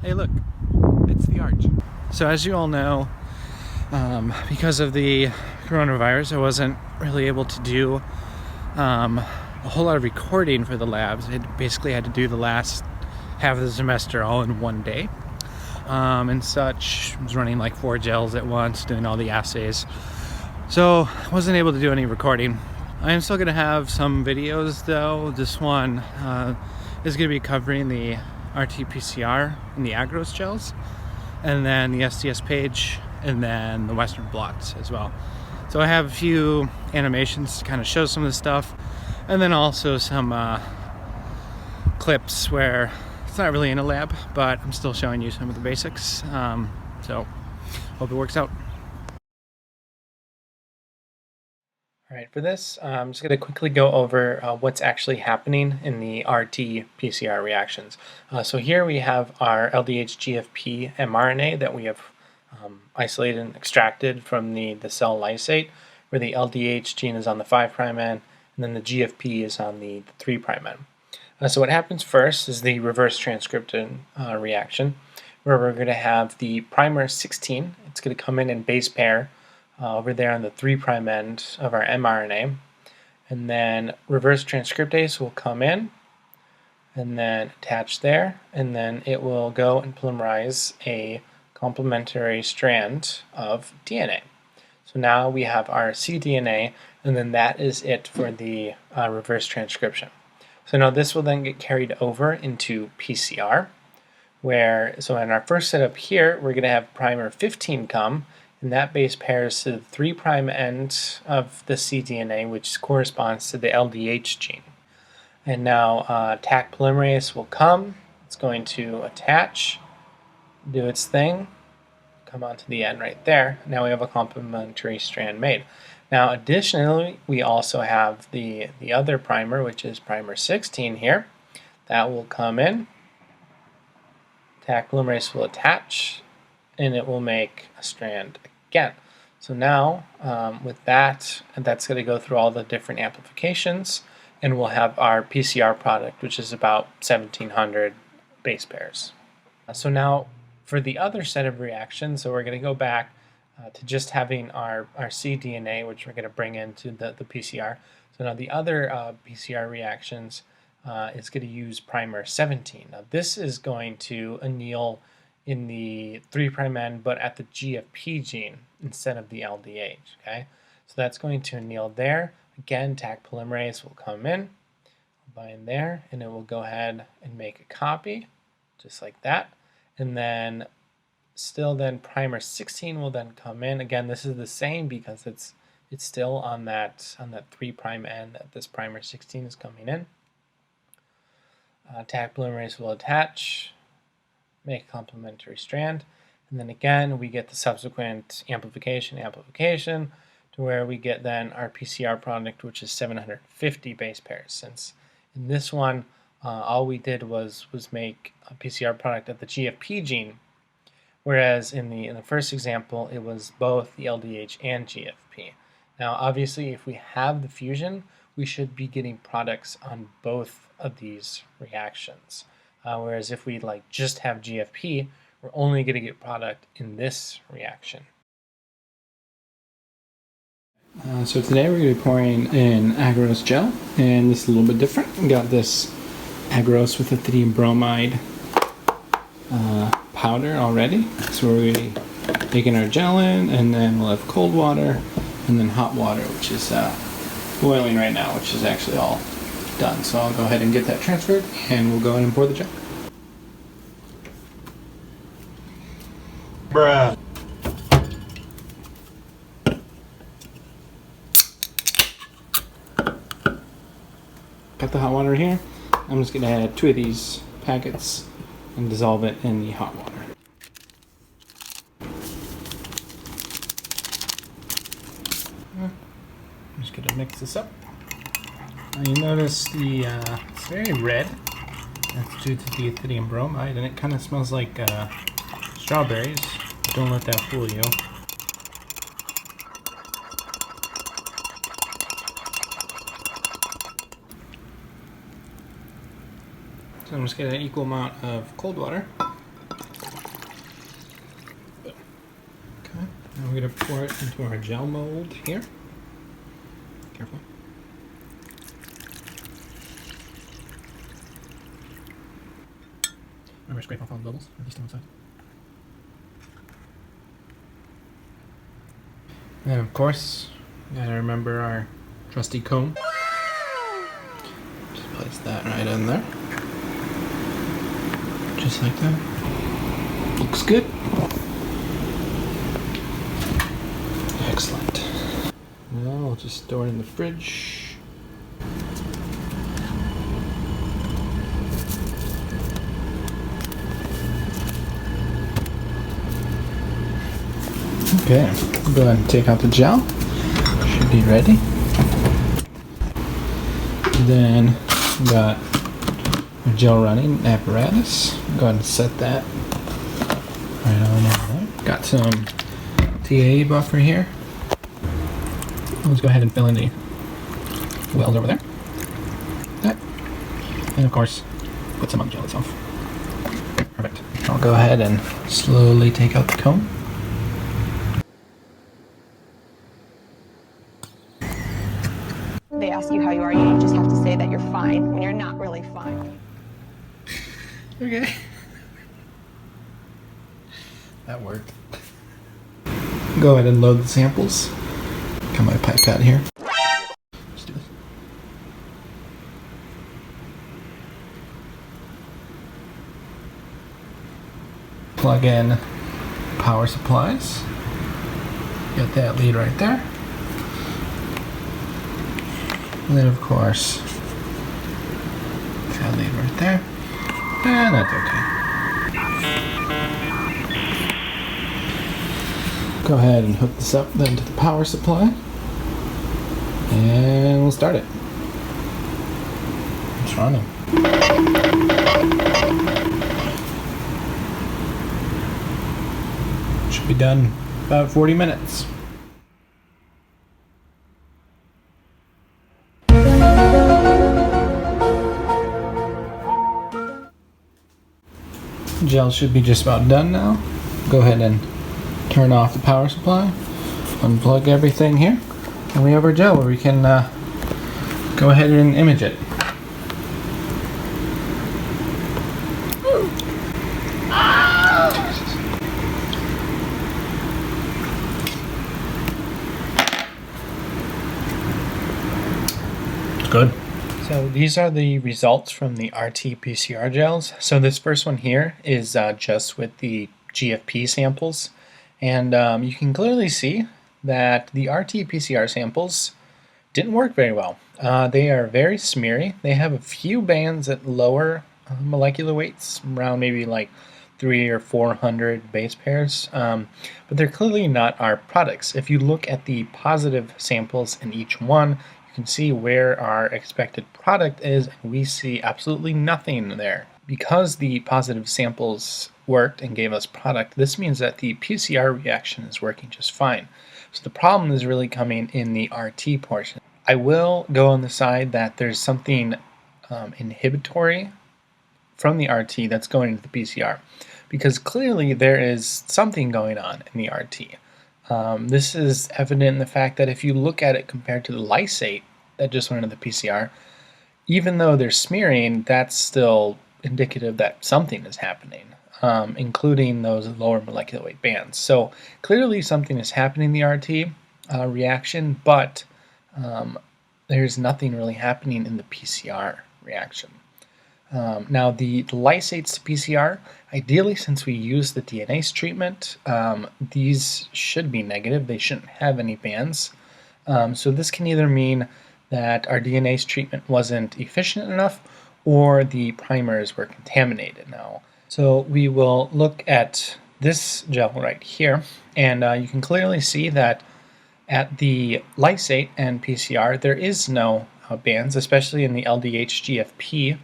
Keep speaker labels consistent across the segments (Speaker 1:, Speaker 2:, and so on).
Speaker 1: Hey look, it's the arch. So as you all know, because of the coronavirus, I wasn't really able to do a whole lot of recording for the labs. I basically had to do the last half of the semester all in one day. And such. I was running like 4 gels at once, doing all the assays. So I wasn't able to do any recording. I am still going to have some videos though. This one is going to be covering the RT-PCR and the agarose gels, and then the SDS-PAGE, and then the Western Blot as well. So I have a few animations to kind of show some of the stuff, and then also some clips where it's not really in a lab, but I'm still showing you some of the basics. So hope it works out. All right, for this, I'm just going to quickly go over what's actually happening in the RT-PCR reactions. So here we have our LDH-GFP mRNA that we have isolated and extracted from the cell lysate, where the LDH gene is on the 5' end, and then the GFP is on the 3' end. So what happens first is the reverse transcription reaction, where we're going to have the primer 16. It's going to come in base pair over there on the 3' end of our mRNA, and then reverse transcriptase will come in and then attach there, and then it will go and polymerize a complementary strand of DNA. So now we have our cDNA, and then that is it for the reverse transcription. So now this will then get carried over into PCR, so in our first setup here, we're going to have primer 15 come, and that base pairs to the 3' end of the cDNA, which corresponds to the LDH gene. And now Taq polymerase will come. It's going to attach, do its thing, come onto the end right there. Now we have a complementary strand made. Now additionally, we also have the other primer, which is primer 16 here. That will come in. Taq polymerase will attach, and it will make a strand again. So now with that, that's going to go through all the different amplifications, and we'll have our PCR product, which is about 1700 base pairs. So now for the other set of reactions, so we're going to go back to just having our cDNA, which we're going to bring into the PCR. So now the other PCR reactions is going to use primer 17. Now this is going to anneal in the 3' end, but at the GFP gene instead of the LDH. Okay, so that's going to anneal there. Again, Taq polymerase will come in, bind there, and it will go ahead and make a copy, just like that. And then still then primer 16 will then come in. Again, this is the same because it's still on that 3' end that this primer 16 is coming in. Taq polymerase will attach, make a complementary strand, and then again we get the subsequent amplification to where we get then our PCR product, which is 750 base pairs. Since in this one all we did was make a PCR product at the GFP gene, whereas in the first example it was both the LDH and GFP. Now obviously if we have the fusion, we should be getting products on both of these reactions. Whereas if we just have GFP, we're only going to get product in this reaction. So today we're going to be pouring in agarose gel, and this is a little bit different. We got this agarose with lithium bromide powder already. So we're going to be taking our gel in, and then we'll have cold water, and then hot water, which is boiling right now, which is actually all done. So I'll go ahead and get that transferred, and we'll go ahead and pour the gel.
Speaker 2: Bruh.
Speaker 1: Got the hot water here. I'm just going to add 2 of these packets and dissolve it in the hot water. I'm just going to mix this up. Now you notice it's very red. That's due to the lithium bromide, and it kind of smells like strawberries. Don't let that fool you. So I'm just getting an equal amount of cold water. Now we're going to pour it into our gel mold here. Careful. Remember, scrape off all the bubbles, at least on the side. And of course, you gotta remember our trusty comb. Just place that right in there. Just like that. Looks good. Excellent. Now we'll just store it in the fridge. Okay, go ahead and take out the gel. Should be ready. Then we got our gel running apparatus. Go ahead and set that right on in there. Got some TA buffer here. Let's go ahead and fill in the wells over there. That. And of course, put some on the gel itself. Perfect. I'll go ahead and slowly take out the comb.
Speaker 2: They ask you how you are, you just have to say that you're fine when you're not really fine.
Speaker 1: Okay. That worked. Go ahead and load the samples. Got my pipette here. Let's do this. Plug in power supplies. Got that lead right there. And then, of course, that lead right there. And that's okay. Go ahead and hook this up then to the power supply. And we'll start it. It's running. Should be done about 40 minutes. Gel should be just about done now. Go ahead and turn off the power supply, unplug everything here, and we have our gel where we can go ahead and image it. Good. So these are the results from the RT-PCR gels. So this first one here is just with the GFP samples. And you can clearly see that the RT-PCR samples didn't work very well. They are very smeary. They have a few bands at lower molecular weights, around maybe like 300 or 400 base pairs, but they're clearly not our products. If you look at the positive samples in each one, you can see where our expected product is, and we see absolutely nothing there. Because the positive samples worked and gave us product, this means that the PCR reaction is working just fine. So the problem is really coming in the RT portion. I will go on the side that there's something inhibitory from the RT that's going into the PCR, because clearly there is something going on in the RT. This is evident in the fact that if you look at it compared to the lysate that just went into the PCR, even though they're smearing, that's still indicative that something is happening, including those lower molecular weight bands. So clearly something is happening in the RT reaction, but there's nothing really happening in the PCR reaction. Now the lysates to PCR, ideally since we use the DNase treatment, these should be negative. They shouldn't have any bands. So this can either mean that our DNase treatment wasn't efficient enough or the primers were contaminated now. So we will look at this gel right here, and you can clearly see that at the lysate and PCR there is no bands, especially in the LDH-GFP.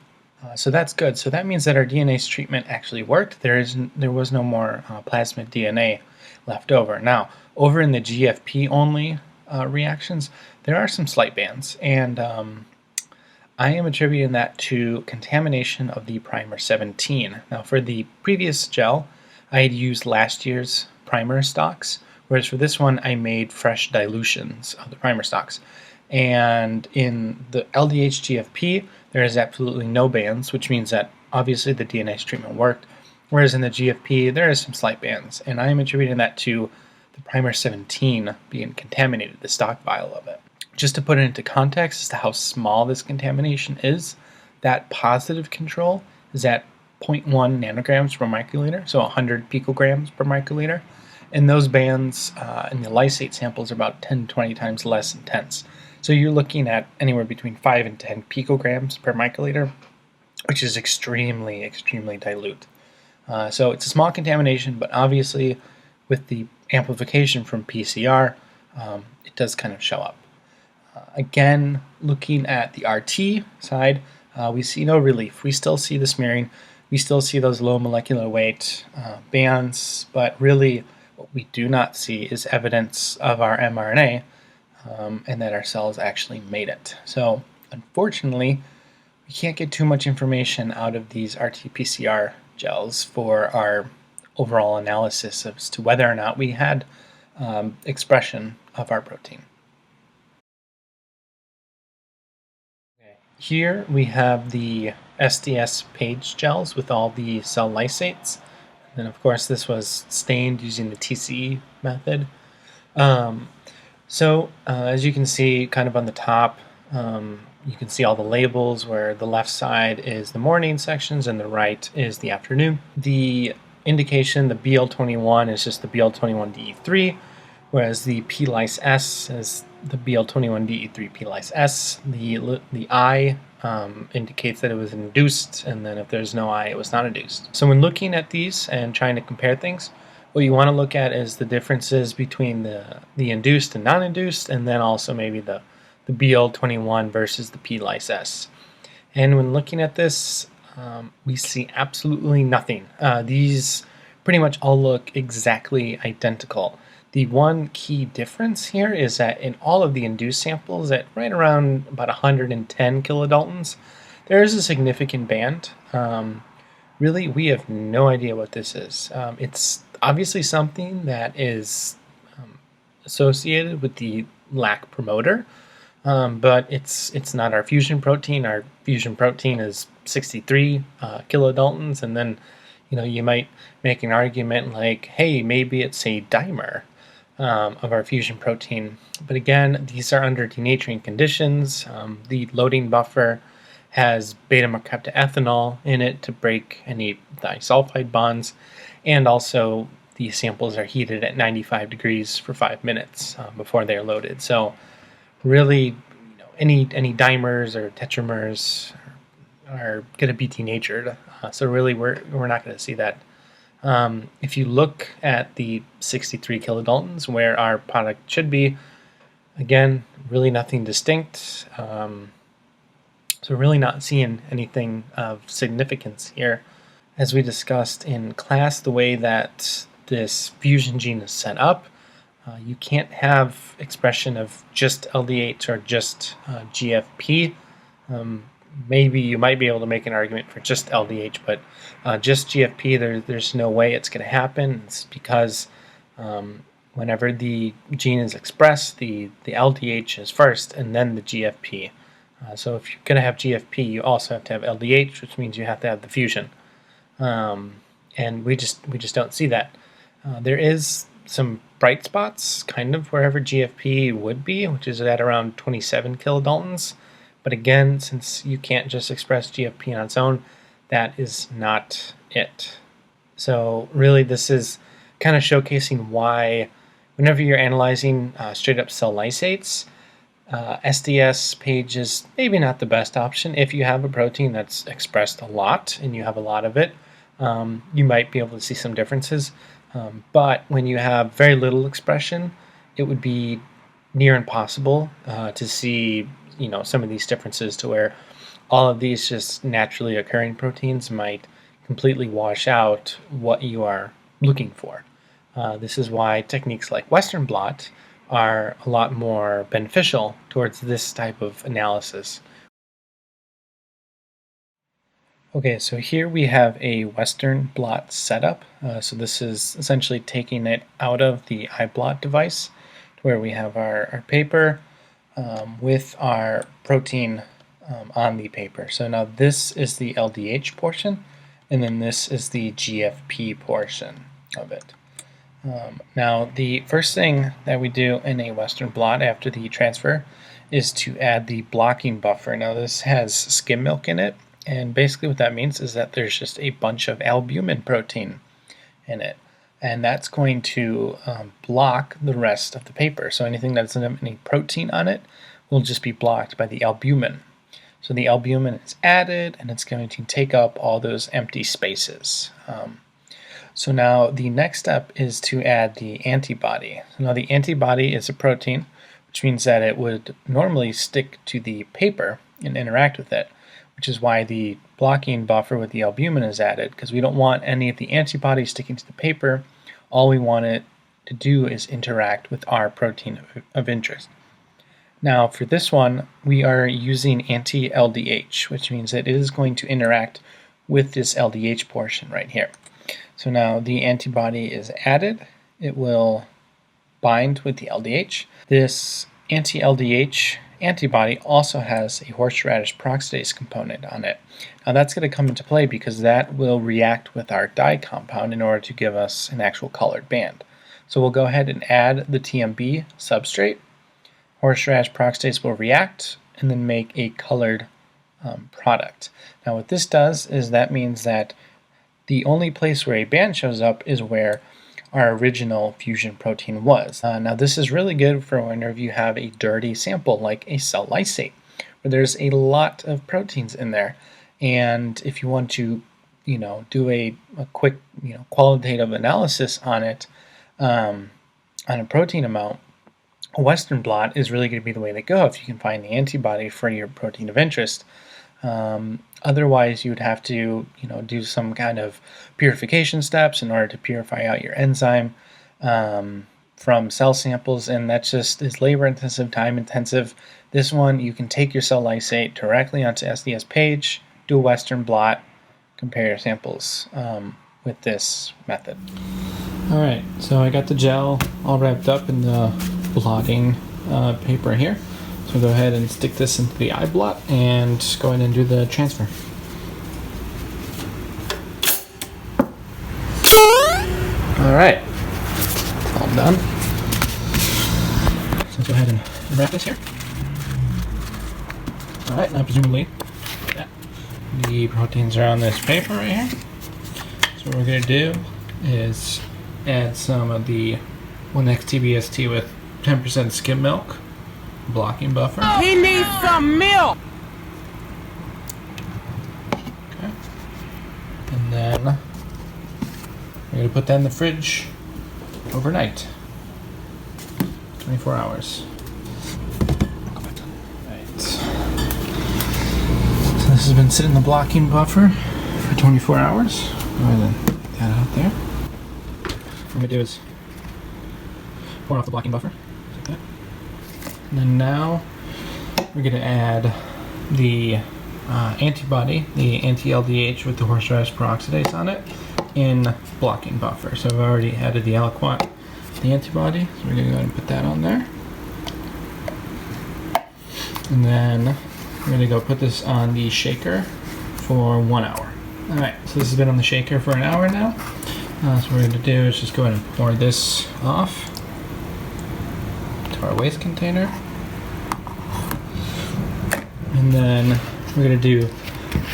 Speaker 1: So that's good. So that means that our DNase treatment actually worked. There was no more plasmid DNA left over. Now, over in the GFP only reactions, there are some slight bands, and I am attributing that to contamination of the primer 17. Now, for the previous gel, I had used last year's primer stocks, Whereas for this one, I made fresh dilutions of the primer stocks. And in the LDH-GFP, there is absolutely no bands, which means that obviously the DNase treatment worked. Whereas in the GFP, there is some slight bands. And I am attributing that to the primer 17 being contaminated, the stock vial of it. Just to put it into context as to how small this contamination is, that positive control is at 0.1 nanograms per microliter, so 100 picograms per microliter. And those bands in the lysate samples are about 10 to 20 times less intense. So you're looking at anywhere between 5 and 10 picograms per microliter, which is extremely, extremely dilute. So it's a small contamination, but obviously with the amplification from PCR, it does kind of show up. Again, looking at the RT side, we see no relief. We still see the smearing. We still see those low molecular weight bands, but really what we do not see is evidence of our mRNA and that our cells actually made it. So unfortunately, we can't get too much information out of these RT-PCR gels for our overall analysis as to whether or not we had expression of our protein. Here we have the SDS-PAGE gels with all the cell lysates. And of course this was stained using the TCE method. As you can see kind of on the top, you can see all the labels where the left side is the morning sections and the right is the afternoon. The indication, the BL21 is just the BL21DE3, whereas the P-lyse-S is the BL21DE3 P-lyse-S. The I indicates that it was induced, and then if there's no I, it was not induced. So when looking at these and trying to compare things, what you want to look at is the differences between the induced and non-induced, and then also maybe the BL21 versus the P-lyse-S. And when looking at this, we see absolutely nothing. These pretty much all look exactly identical. The one key difference here is that in all of the induced samples at right around about 110 kilodaltons, there is a significant band. Really, we have no idea what this is. It's obviously something that is associated with the lac promoter, but it's not our fusion protein. Our fusion protein is 63 kilodaltons, and then you might make an argument like, hey, maybe it's a dimer of our fusion protein. But again, these are under denaturing conditions. The loading buffer has beta-mercaptoethanol in it to break any disulfide bonds, and also the samples are heated at 95 degrees for 5 minutes before they're loaded. So really, any dimers or tetramers are going to be denatured. So really, we're not going to see that. If you look at the 63 kilodaltons where our product should be, again, really nothing distinct. So really not seeing anything of significance here. As we discussed in class, the way that this fusion gene is set up, you can't have expression of just LDH or just GFP. Maybe you might be able to make an argument for just LDH, but just GFP, there's no way it's going to happen. It's because whenever the gene is expressed, the LDH is first and then the GFP. So if you're going to have GFP, you also have to have LDH, which means you have to have the fusion. And we just don't see that. There is some bright spots, kind of wherever GFP would be, which is at around 27 kilodaltons. But again, since you can't just express GFP on its own, that is not it. So really, this is kind of showcasing why whenever you're analyzing straight up cell lysates, SDS-PAGE is maybe not the best option. If you have a protein that's expressed a lot and you have a lot of it, you might be able to see some differences. But when you have very little expression, it would be near impossible to see some of these differences, to where all of these just naturally occurring proteins might completely wash out what you are looking for. This is why techniques like Western Blot are a lot more beneficial towards this type of analysis. Okay, so here we have a Western Blot setup. So this is essentially taking it out of the iBlot device, where we have our paper with our protein on the paper. So now this is the LDH portion, and then this is the GFP portion of it. Now the first thing that we do in a Western Blot after the transfer is to add the blocking buffer. Now this has skim milk in it, and basically what that means is that there's just a bunch of albumin protein in it, and that's going to block the rest of the paper. So anything that doesn't have any protein on it will just be blocked by the albumin. So the albumin is added, and it's going to take up all those empty spaces. So now the next step is to add the antibody. So now the antibody is a protein, which means that it would normally stick to the paper and interact with it, which is why the blocking buffer with the albumin is added, because we don't want any of the antibodies sticking to the paper. All we want it to do is interact with our protein of interest. Now for this one, we are using anti-LDH, which means that it is going to interact with this LDH portion right here. So now the antibody is added. It will bind with the LDH. This anti-LDH antibody also has a horseradish peroxidase component on it. Now that's going to come into play because that will react with our dye compound in order to give us an actual colored band. So we'll go ahead and add the TMB substrate. Horseradish peroxidase will react and then make a colored product. Now what this does is that means that the only place where a band shows up is where our original fusion protein was. Now this is really good for whenever you have a dirty sample like a cell lysate, where there's a lot of proteins in there. And if you want to, do a quick, qualitative analysis on it, on a protein amount, a Western blot is really going to be the way to go if you can find the antibody for your protein of interest. Otherwise, you would have to, do some kind of purification steps in order to purify out your enzyme from cell samples, and that just is labor-intensive, time-intensive. This one, you can take your cell lysate directly onto SDS-PAGE, do a Western blot, compare your samples with this method. All right, so I got the gel all wrapped up in the blotting paper here. So go ahead and stick this into the iBlot and go ahead and do the transfer. All right, it's all done. So let's go ahead and wrap this here. All right, now presumably the proteins are on this paper right here. So what we're gonna do is add some of the 1-XTBST with 10% skim milk. Blocking buffer.
Speaker 3: He needs some milk!
Speaker 1: Okay. And then we're going to put that in the fridge overnight. 24 hours. Right. So this has been sitting in the blocking buffer for 24 hours. Go ahead and put that out there. What I'm going to do is pour off the blocking buffer. Like that. And then now we're going to add the antibody, the anti-LDH with the horseradish peroxidase on it, in blocking buffer. So I've already added the aliquot, the antibody, so we're going to go ahead and put that on there. And then we're going to go put this on the shaker for 1 hour. Alright, so this has been on the shaker for an hour now. So what we're going to do is just go ahead and pour this off to our waste container. And then we're going to do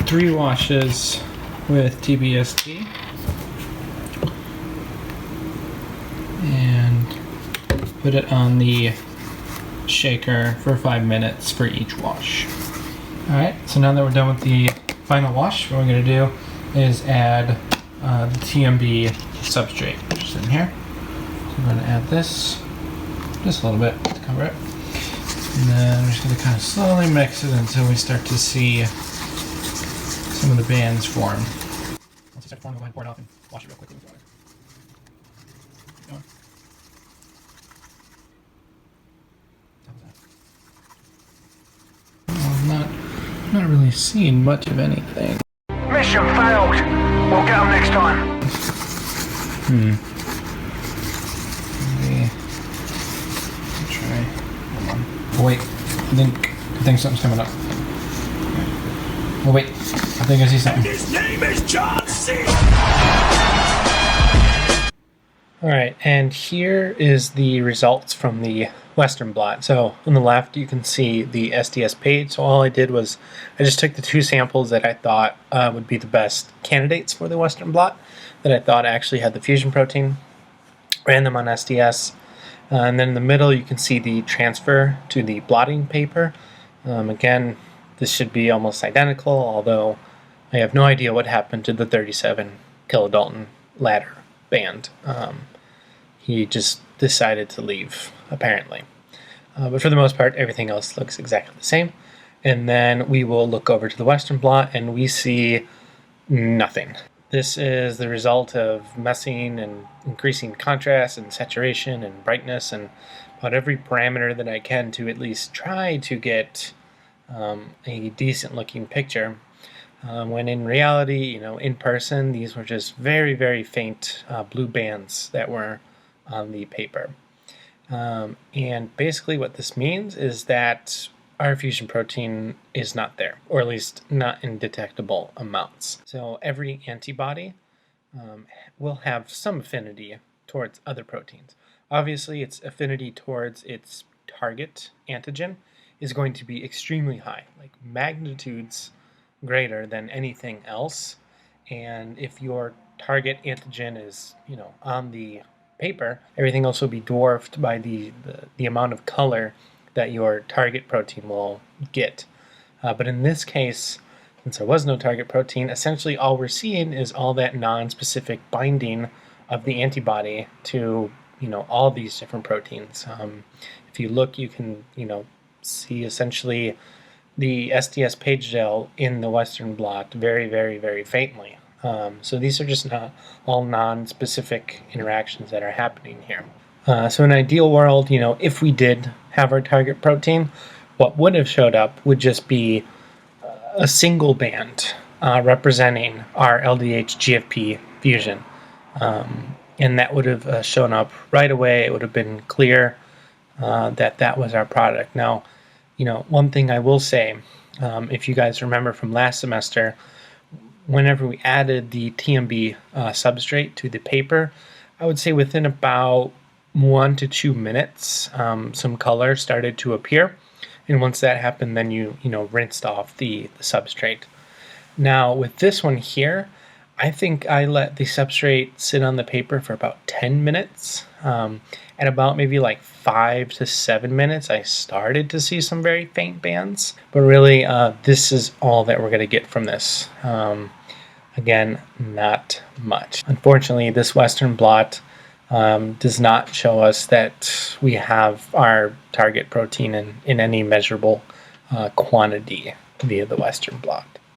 Speaker 1: 3 washes with TBST. And put it on the shaker for 5 minutes for each wash. Alright, so now that we're done with the final wash, what we're going to do is add the TMB substrate, which is in here. So I'm going to add this just a little bit to cover it. And then we're just going to kind of slowly mix it until we start to see some of the bands form. Once you start to form, go ahead and pour it off and wash it real quickly with water. Keep going. Well, I'm not really seeing much of anything.
Speaker 3: Mission
Speaker 4: Mission failed. We'll get them next time.
Speaker 1: Maybe try. Hold on. Oh wait, I think something's coming up. Oh wait, I think I see something.
Speaker 3: His name is John C.
Speaker 1: Alright, and here is the results from the Western blot. So on the left you can see the SDS-PAGE. So all I did was I just took the two samples that I thought would be the best candidates for the Western blot, that I thought actually had the fusion protein, ran them on SDS, and then in the middle you can see the transfer to the blotting paper. Again, this should be almost identical, although I have no idea what happened to the 37 kilodalton ladder band. He just decided to leave, apparently. But for the most part, everything else looks exactly the same. And then we will look over to the Western blot and we see nothing. This is the result of messing and increasing contrast and saturation and brightness and about every parameter that I can to at least try to get a decent looking picture. When in reality, in person, these were just very, very faint blue bands that were on the paper. And basically what this means is that our fusion protein is not there, or at least not in detectable amounts. So every antibody will have some affinity towards other proteins. Obviously, its affinity towards its target antigen is going to be extremely high, like magnitudes greater than anything else. And if your target antigen is, on the paper, everything else will be dwarfed by the amount of color that your target protein will get. But in this case, since there was no target protein, essentially all we're seeing is all that non-specific binding of the antibody to, all these different proteins. If you look, you can, see essentially the SDS-PAGE gel in the Western blot very, very, very faintly. So these are just not all non-specific interactions that are happening here. So in an ideal world, if we did have our target protein, what would have showed up would just be a single band representing our LDH-GFP fusion. And that would have shown up right away. It would have been clear that that was our product. Now, one thing I will say, if you guys remember from last semester, whenever we added the TMB substrate to the paper, I would say within about 1 to 2 minutes, some color started to appear. And once that happened, then you rinsed off the substrate. Now with this one here, I think I let the substrate sit on the paper for about 10 minutes. At about maybe like 5 to 7 minutes, I started to see some very faint bands. But really, this is all that we're going to get from this. Again, not much. Unfortunately, this Western blot does not show us that we have our target protein in any measurable quantity via the Western blot.